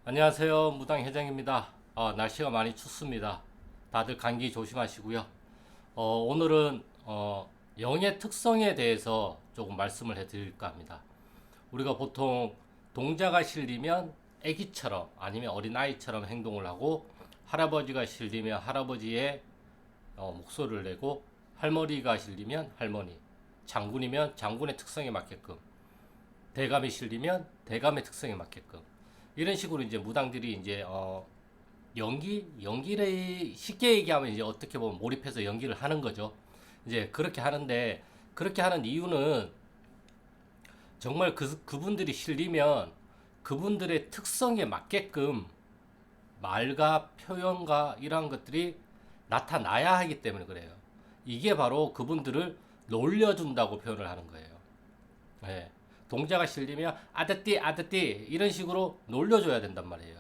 안녕하세요. 무당 회장입니다. 날씨가 많이 춥습니다. 다들 감기 조심하시고요. 오늘은 영의 특성에 대해서 조금 말씀을 해드릴까 합니다. 우리가 보통 동자가 실리면 아기처럼 아니면 어린아이처럼 행동을 하고, 할아버지가 실리면 할아버지의 목소리를 내고, 할머니가 실리면 할머니, 장군이면 장군의 특성에 맞게끔, 대감이 실리면 대감의 특성에 맞게끔, 이런 식으로 이제 무당들이 이제 연기를 쉽게 얘기하면 이제 어떻게 보면 몰입해서 연기를 하는 거죠. 이제 그렇게 하는데, 그렇게 하는 이유는 정말 그분들이 실리면 그분들의 특성에 맞게끔 말과 표현과 이러한 것들이 나타나야 하기 때문에 그래요. 이게 바로 그분들을 놀려준다고 표현을 하는 거예요. 예. 동자가 실리면 아드띠 아드띠 이런 식으로 놀려줘야 된단 말이에요.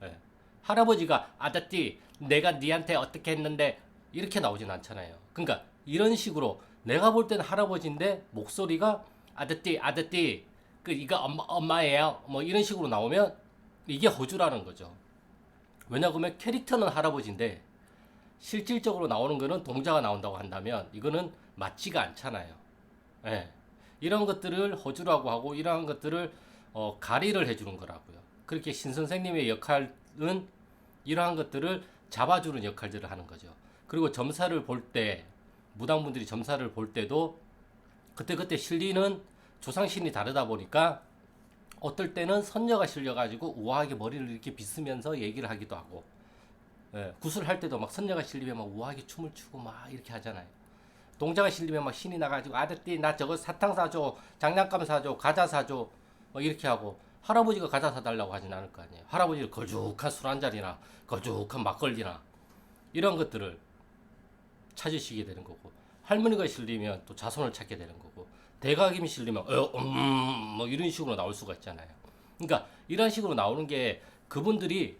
예. 할아버지가 아드띠 내가 니한테 어떻게 했는데 이렇게 나오진 않잖아요. 그러니까 이런 식으로 내가 볼 때는 할아버지인데 목소리가 아드띠 아드띠 이거 엄마예요 뭐 이런 식으로 나오면 이게 허주라는 거죠. 왜냐하면 캐릭터는 할아버지인데 실질적으로 나오는 거는 동자가 나온다고 한다면 이거는 맞지가 않잖아요. 예. 이런 것들을 허주라고 하고, 이러한 것들을 가리를 해주는 거라고요. 그렇게 신 선생님의 역할은 이러한 것들을 잡아주는 역할들을 하는 거죠. 그리고 점사를 볼 때, 무당분들이 점사를 볼 때도 그때그때 실리는 조상신이 다르다 보니까 어떨 때는 선녀가 실려가지고 우아하게 머리를 이렇게 빗으면서 얘기를 하기도 하고, 예, 구슬할 때도 막 선녀가 실리면 막 우아하게 춤을 추고 막 이렇게 하잖아요. 동자가 실리면 막 신이 나가지고 아들띠 나 저거 사탕 사줘, 장난감 사줘, 과자 사줘 뭐 이렇게 하고, 할아버지가 과자 사달라고 하진 않을 거 아니에요. 할아버지를 걸쭉한 술 한 잔이나 걸쭉한 막걸리나 이런 것들을 찾으시게 되는 거고, 할머니가 실리면 또 자손을 찾게 되는 거고, 대가김이 실리면 뭐 이런 식으로 나올 수가 있잖아요. 그러니까 이런 식으로 나오는 게 그분들이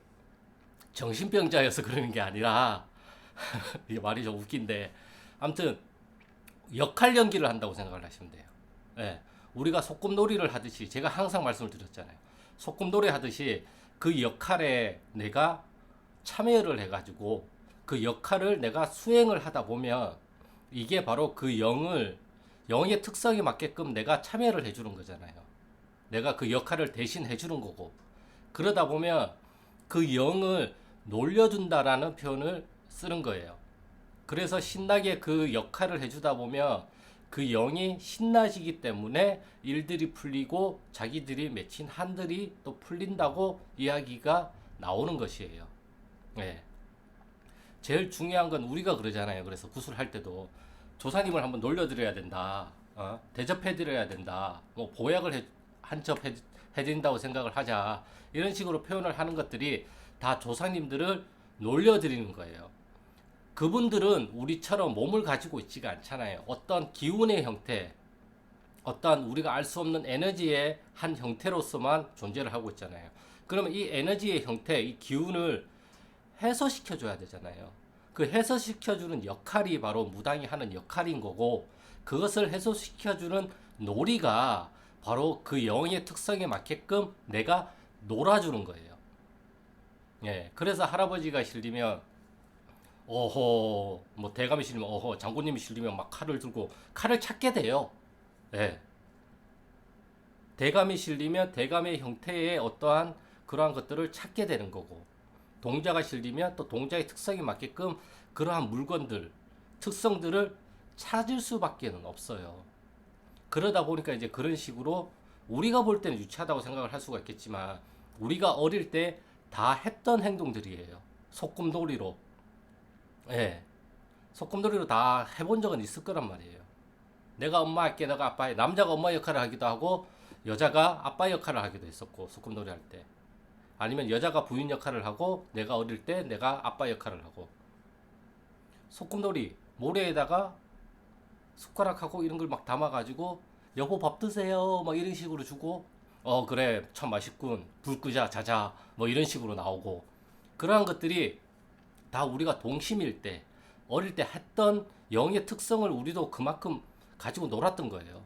정신병자여서 그러는 게 아니라 이게 말이 좀 웃긴데, 아무튼 역할 연기를 한다고 생각을 하시면 돼요. 예. 우리가 소꿉놀이를 하듯이, 제가 항상 말씀을 드렸잖아요. 소꿉놀이 하듯이 그 역할에 내가 참여를 해가지고 그 역할을 내가 수행을 하다 보면 이게 바로 그 영의 특성에 맞게끔 내가 참여를 해주는 거잖아요. 내가 그 역할을 대신 해주는 거고, 그러다 보면 그 영을 놀려준다라는 표현을 쓰는 거예요. 그래서 신나게 그 역할을 해주다 보면 그 영이 신나지기 때문에 일들이 풀리고 자기들이 맺힌 한들이 또 풀린다고 이야기가 나오는 것이에요. 네. 제일 중요한 건 우리가 그러잖아요. 그래서 구슬할 때도 조사님을 한번 놀려드려야 된다. 대접해드려야 된다. 뭐 보약을 한첩 해드린다고 생각을 하자. 이런 식으로 표현을 하는 것들이 다 조상님들을 놀려드리는 거예요. 그분들은 우리처럼 몸을 가지고 있지가 않잖아요. 어떤 기운의 형태, 어떤 우리가 알 수 없는 에너지의 한 형태로서만 존재를 하고 있잖아요. 그러면 이 에너지의 형태, 이 기운을 해소시켜 줘야 되잖아요. 그 해소시켜 주는 역할이 바로 무당이 하는 역할인 거고, 그것을 해소시켜 주는 놀이가 바로 그 영의 특성에 맞게끔 내가 놀아주는 거예요. 예. 그래서 할아버지가 실리면 어허, 뭐 대감이 실리면 어허, 장군님이 실리면 막 칼을 들고 칼을 찾게 돼요. 예. 대감이 실리면 대감의 형태의 어떠한 그러한 것들을 찾게 되는 거고, 동자가 실리면 또 동자의 특성에 맞게끔 그러한 물건들, 특성들을 찾을 수밖에는 없어요. 그러다 보니까 이제 그런 식으로 우리가 볼 때는 유치하다고 생각을 할 수가 있겠지만, 우리가 어릴 때 다 했던 행동들이에요. 소꿉놀이로. 예. 소꿉놀이로 다 해본 적은 있을 거란 말이에요. 내가 엄마 할게, 내가 아빠 해. 남자가 엄마 역할을 하기도 하고, 여자가 아빠 역할을 하기도 했었고, 소꿉놀이 할 때. 아니면 여자가 부인 역할을 하고, 내가 어릴 때 내가 아빠 역할을 하고. 소꿉놀이, 모래에다가 숟가락하고 이런 걸 막 담아가지고, 여보 밥 드세요. 막 이런 식으로 주고, 그래, 참 맛있군. 불 끄자, 자자. 뭐 이런 식으로 나오고. 그러한 것들이 다 우리가 동심일 때, 어릴 때 했던 영의 특성을 우리도 그만큼 가지고 놀았던 거예요.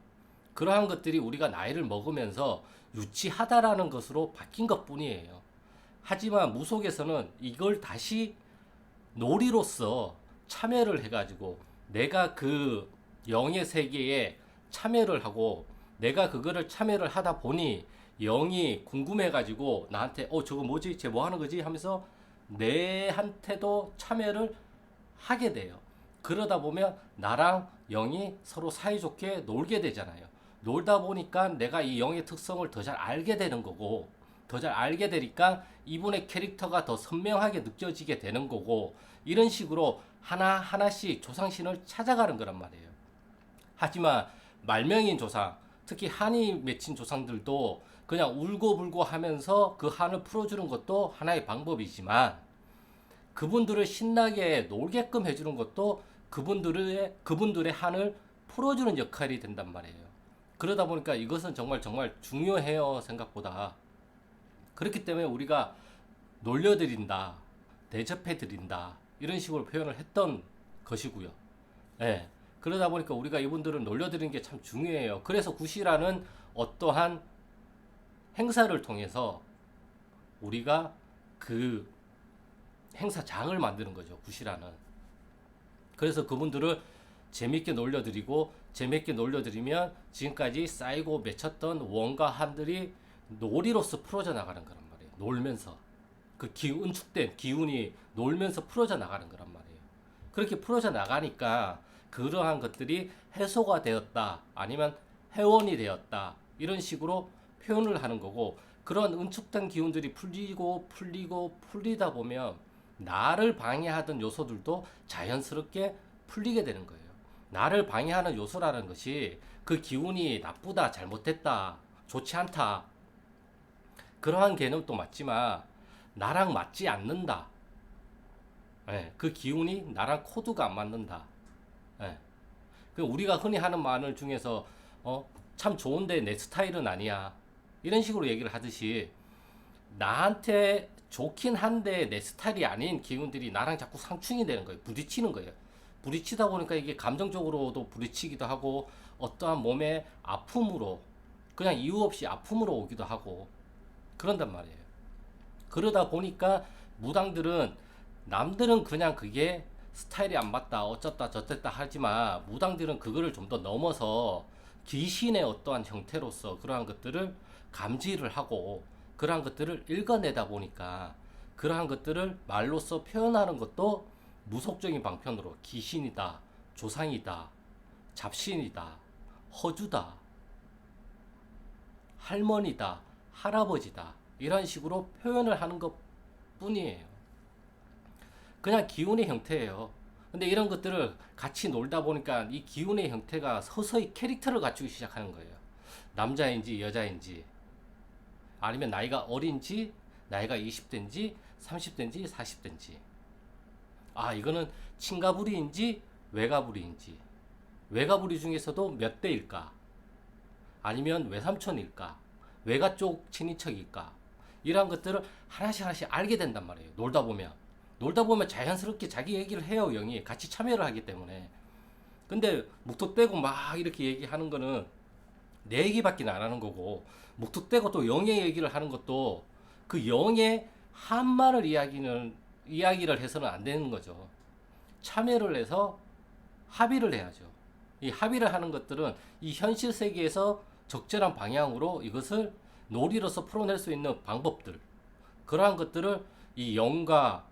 그러한 것들이 우리가 나이를 먹으면서 유치하다라는 것으로 바뀐 것 뿐이에요. 하지만 무속에서는 이걸 다시 놀이로서 참여를 해가지고 내가 그 영의 세계에 참여를 하고 내가 그거를 참여를 하다 보니 영이 궁금해가지고 나한테 저거 뭐지? 쟤 뭐 하는 거지? 하면서 내한테도 참여를 하게 돼요. 그러다 보면 나랑 영이 서로 사이좋게 놀게 되잖아요. 놀다 보니까 내가 이 영의 특성을 더 잘 알게 되는 거고, 더 잘 알게 되니까 이분의 캐릭터가 더 선명하게 느껴지게 되는 거고, 이런 식으로 하나하나씩 조상신을 찾아가는 거란 말이에요. 하지만 말명인 조상, 특히 한이 맺힌 조상들도 그냥 울고불고 하면서 그 한을 풀어주는 것도 하나의 방법이지만, 그분들을 신나게 놀게끔 해주는 것도 그분들의 한을 풀어주는 역할이 된단 말이에요. 그러다 보니까 이것은 정말 정말 중요해요, 생각보다. 그렇기 때문에 우리가 놀려드린다, 대접해드린다, 이런 식으로 표현을 했던 것이고요. 예. 그러다 보니까 우리가 이분들을 놀려드리는 게 참 중요해요. 그래서 굿이라는 어떠한 행사를 통해서 우리가 그 행사장을 만드는 거죠. 굿이라는. 그래서 그분들을 재밌게 놀려드리고, 재밌게 놀려드리면 지금까지 쌓이고 맺혔던 원과 한들이 놀이로서 풀어져 나가는 거란 말이에요. 놀면서. 그 은축된 기운이 놀면서 풀어져 나가는 거란 말이에요. 그렇게 풀어져 나가니까 그러한 것들이 해소가 되었다, 아니면 회원이 되었다, 이런 식으로 표현을 하는 거고, 그런 은축된 기운들이 풀리다 보면 나를 방해하던 요소들도 자연스럽게 풀리게 되는 거예요. 나를 방해하는 요소라는 것이 그 기운이 나쁘다, 잘못됐다, 좋지 않다, 그러한 개념도 맞지만 나랑 맞지 않는다. 예, 그 기운이 나랑 코드가 안 맞는다. 예, 그 우리가 흔히 하는 말 중에서 참 좋은데 내 스타일은 아니야, 이런 식으로 얘기를 하듯이 나한테 좋긴 한데 내 스타일이 아닌 기운들이 나랑 자꾸 상충이 되는 거예요. 부딪히는 거예요. 부딪히다 보니까 이게 감정적으로도 부딪히기도 하고, 어떠한 몸의 아픔으로, 그냥 이유 없이 아픔으로 오기도 하고 그런단 말이에요. 그러다 보니까 무당들은, 남들은 그냥 그게 스타일이 안 맞다, 어쩌다 저쩌다 하지만 무당들은 그거를 좀 더 넘어서 귀신의 어떠한 형태로서 그러한 것들을 감지를 하고 그러한 것들을 읽어내다 보니까 그러한 것들을 말로써 표현하는 것도 무속적인 방편으로 귀신이다, 조상이다, 잡신이다, 허주다, 할머니다, 할아버지다, 이런 식으로 표현을 하는 것 뿐이에요. 그냥 기운의 형태예요. 근데 이런 것들을 같이 놀다 보니까 이 기운의 형태가 서서히 캐릭터를 갖추기 시작하는 거예요. 남자인지 여자인지, 아니면 나이가 어린지, 나이가 20대인지 30대인지 40대인지, 이거는 친가부리인지 외가부리인지, 외가부리 중에서도 몇 대일까, 아니면 외삼촌일까, 외가 쪽 친인척일까, 이러한 것들을 하나씩 하나씩 알게 된단 말이에요. 놀다 보면 자연스럽게 자기 얘기를 해요. 영이 같이 참여를 하기 때문에. 근데 묵뚝대고 막 이렇게 얘기하는 거는 내 얘기밖에 안 하는 거고, 묵뚝대고 또 영의 얘기를 하는 것도 그 영의 한말을 이야기를 해서는 안 되는 거죠. 참여를 해서 합의를 해야죠. 이 합의를 하는 것들은 이 현실 세계에서 적절한 방향으로 이것을 놀이로서 풀어낼 수 있는 방법들, 그러한 것들을 이 영과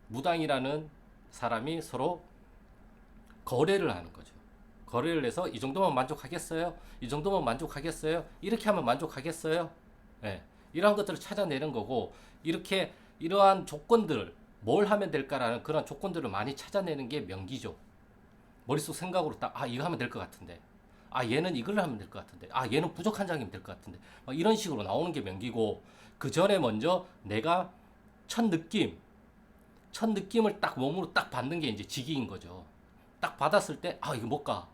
무당이라는 사람이 서로 거래를 하는 거죠. 거래를 해서 이 정도면 만족하겠어요? 이 정도면 만족하겠어요? 이렇게 하면 만족하겠어요? 예, 이러한 것들을 찾아내는 거고, 이러한 조건들, 뭘 하면 될까라는 그런 조건들을 많이 찾아내는 게 명기죠. 머릿속 생각으로 딱, 이거 하면 될 것 같은데, 얘는 이걸 하면 될 것 같은데, 얘는 부족한 장이면 될 것 같은데, 이런 식으로 나오는 게 명기고, 그 전에 먼저 내가 첫 느낌을 딱 몸으로 딱 받는 게 이제 직이인 거죠. 딱 받았을 때, 이거 못 가.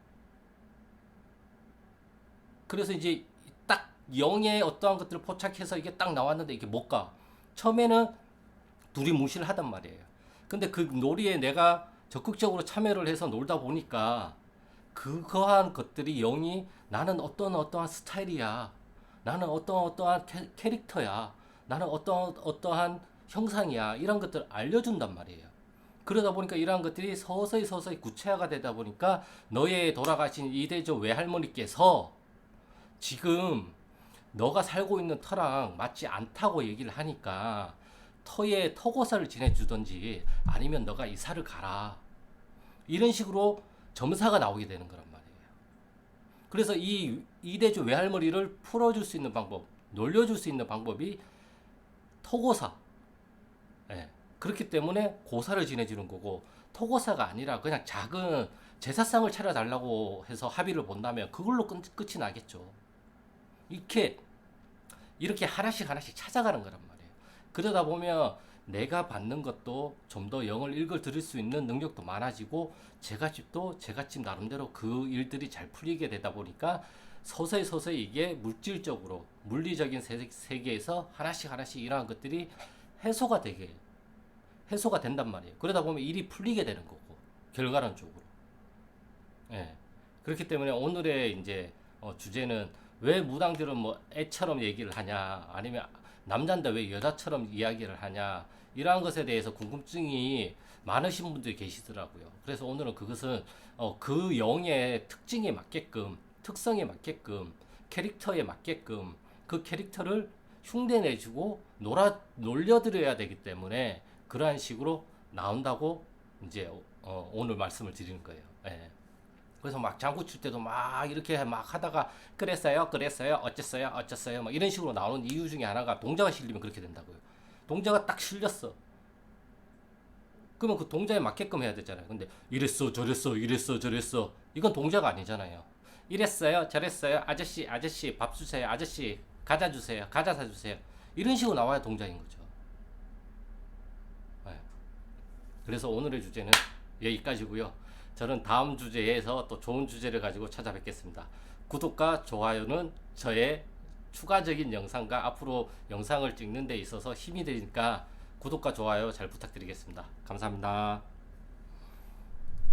그래서 이제 딱 영의 어떠한 것들을 포착해서 이게 딱 나왔는데 이게 못 가. 처음에는 둘이 무시를 하단 말이에요. 근데 그 놀이에 내가 적극적으로 참여를 해서 놀다 보니까 그러한 것들이 영이 나는 어떠한 스타일이야, 나는 어떠한 캐릭터야, 나는 어떠한 형상이야. 이런 것들을 알려준단 말이에요. 그러다 보니까 이러한 것들이 서서히 서서히 구체화가 되다 보니까 너의 돌아가신 이대조 외할머니께서 지금 너가 살고 있는 터랑 맞지 않다고 얘기를 하니까 터에 터고사를 지내주든지 아니면 너가 이사를 가라. 이런 식으로 점사가 나오게 되는 거란 말이에요. 그래서 이 이대조 외할머니를 풀어줄 수 있는 방법, 놀려줄 수 있는 방법이 토고사. 예. 그렇기 때문에 고사를 지내주는 거고, 토고사가 아니라 그냥 작은 제사상을 차려달라고 해서 합의를 본다면 그걸로 끝이 나겠죠. 이렇게 하나씩 하나씩 찾아가는 거란 말이에요. 그러다 보면 내가 받는 것도 좀 더 영을 읽어 들을 수 있는 능력도 많아지고, 제갓집도 제갓집 나름대로 그 일들이 잘 풀리게 되다 보니까 서서히 서서히 이게 물질적으로 물리적인 세계에서 하나씩 하나씩 이러한 것들이 해소가 된단 말이에요. 그러다 보면 일이 풀리게 되는 거고, 결과론적으로. 예. 그렇기 때문에 오늘의 이제 주제는 왜 무당들은 뭐 애처럼 얘기를 하냐, 아니면 남자인데 왜 여자처럼 이야기를 하냐, 이러한 것에 대해서 궁금증이 많으신 분들이 계시더라고요. 그래서 오늘은 그것은 그 영의 특징에 맞게끔, 특성에 맞게끔, 캐릭터에 맞게끔 그 캐릭터를 흉내내주고 놀려드려야 되기 때문에 그러한 식으로 나온다고 이제 오늘 말씀을 드리는 거예요. 예. 그래서 막 장구 칠 때도 막 이렇게 막 하다가 그랬어요, 어쨌어요 막 이런 식으로 나오는 이유 중에 하나가 동자가 실리면 그렇게 된다고요. 동자가 딱 실렸어. 그러면 그 동자에 맞게끔 해야 되잖아요. 근데 이랬어 저랬어 이건 동자가 아니잖아요. 이랬어요 저랬어요, 아저씨 밥 주세요, 아저씨 과자 주세요, 과자 사주세요, 이런 식으로 나와야 동자인 거죠. 네. 그래서 오늘의 주제는 여기까지고요. 저는 다음 주제에서 또 좋은 주제를 가지고 찾아뵙겠습니다. 구독과 좋아요는 저의 추가적인 영상과 앞으로 영상을 찍는 데 있어서 힘이 되니까 구독과 좋아요 잘 부탁드리겠습니다. 감사합니다.